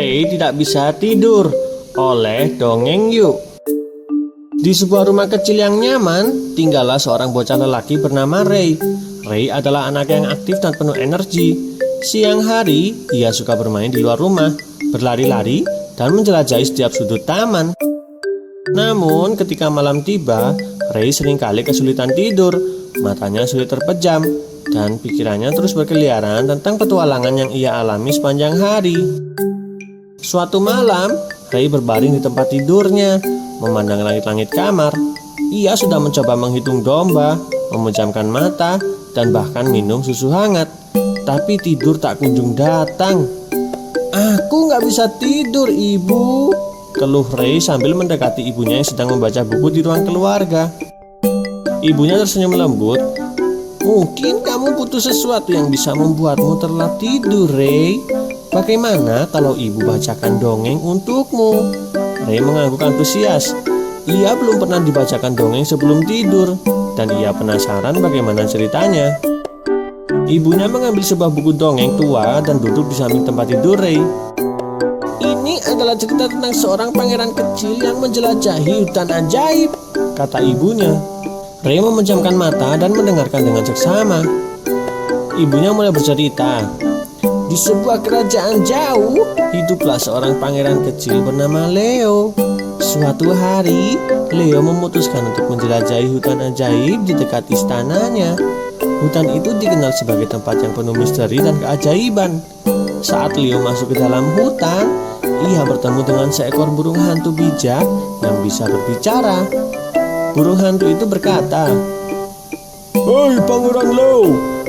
Ray tidak bisa tidur. Oleh dongeng yuk. Di sebuah rumah kecil yang nyaman, tinggallah seorang bocah lelaki bernama Ray. Ray adalah anak yang aktif dan penuh energi. Siang hari, ia suka bermain di luar rumah, berlari-lari, dan menjelajahi setiap sudut taman. Namun, ketika malam tiba, Ray seringkali kesulitan tidur. Matanya sulit terpejam, dan pikirannya terus berkeliaran tentang petualangan yang ia alami sepanjang hari. Suatu malam, Ray berbaring di tempat tidurnya, memandang langit-langit kamar. Ia sudah mencoba menghitung domba, memejamkan mata, dan bahkan minum susu hangat. Tapi tidur tak kunjung datang. "Aku nggak bisa tidur, Ibu," keluh Ray sambil mendekati ibunya yang sedang membaca buku di ruang keluarga. Ibunya tersenyum lembut. "Mungkin kamu butuh sesuatu yang bisa membuatmu terlelap tidur, Ray. Bagaimana kalau ibu bacakan dongeng untukmu?" Ray mengangguk antusias. Ia belum pernah dibacakan dongeng sebelum tidur, dan ia penasaran bagaimana ceritanya. Ibunya mengambil sebuah buku dongeng tua dan duduk di samping tempat tidur Ray. "Ini adalah cerita tentang seorang pangeran kecil yang menjelajahi hutan ajaib," kata ibunya. Ray memejamkan mata dan mendengarkan dengan seksama. Ibunya mulai bercerita. "Di sebuah kerajaan jauh, hiduplah seorang pangeran kecil bernama Leo. Suatu hari, Leo memutuskan untuk menjelajahi hutan ajaib di dekat istananya. Hutan itu dikenal sebagai tempat yang penuh misteri dan keajaiban. Saat Leo masuk ke dalam hutan, ia bertemu dengan seekor burung hantu bijak yang bisa berbicara. Burung hantu itu berkata, "Hei Pangeran Leo,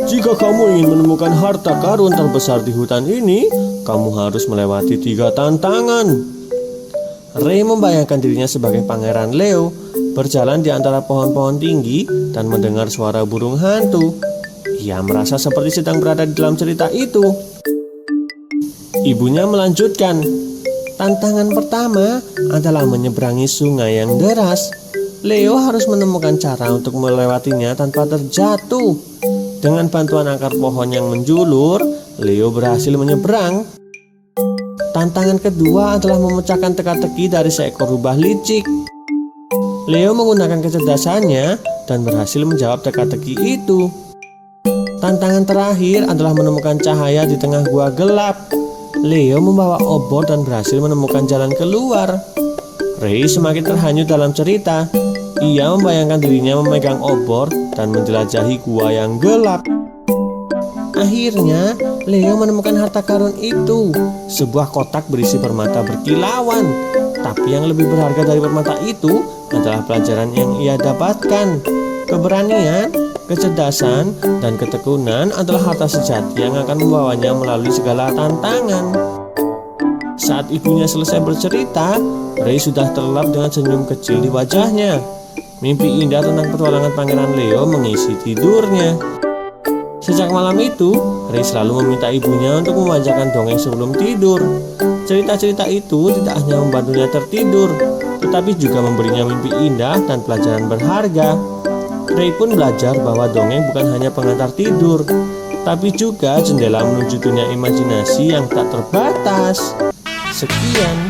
jika kamu ingin menemukan harta karun terbesar di hutan ini, kamu harus melewati 3 tantangan." Ray membayangkan dirinya sebagai Pangeran Leo, berjalan di antara pohon-pohon tinggi dan mendengar suara burung hantu. Ia merasa seperti sedang berada di dalam cerita itu. Ibunya melanjutkan, "Tantangan pertama adalah menyeberangi sungai yang deras. Leo harus menemukan cara untuk melewatinya tanpa terjatuh. Dengan bantuan akar pohon yang menjulur, Leo berhasil menyeberang. Tantangan kedua adalah memecahkan teka-teki dari seekor rubah licik. Leo menggunakan kecerdasannya dan berhasil menjawab teka-teki itu. Tantangan terakhir adalah menemukan cahaya di tengah gua gelap. Leo membawa obor dan berhasil menemukan jalan keluar." Ray semakin terhanyut dalam cerita. Ia membayangkan dirinya memegang obor dan menjelajahi gua yang gelap. Akhirnya, Leo menemukan harta karun itu, sebuah kotak berisi permata berkilauan. Tapi yang lebih berharga dari permata itu adalah pelajaran yang ia dapatkan. Keberanian, kecerdasan, dan ketekunan adalah harta sejati yang akan membawanya melalui segala tantangan. Saat ibunya selesai bercerita, Ray sudah terlelap dengan senyum kecil di wajahnya. Mimpi indah tentang petualangan Pangeran Leo mengisi tidurnya. Sejak malam itu, Ray selalu meminta ibunya untuk membacakan dongeng sebelum tidur. Cerita-cerita itu tidak hanya membantunya tertidur, tetapi juga memberinya mimpi indah dan pelajaran berharga. Ray pun belajar bahwa dongeng bukan hanya pengantar tidur, tapi juga jendela menuju dunia imajinasi yang tak terbatas. Sekian.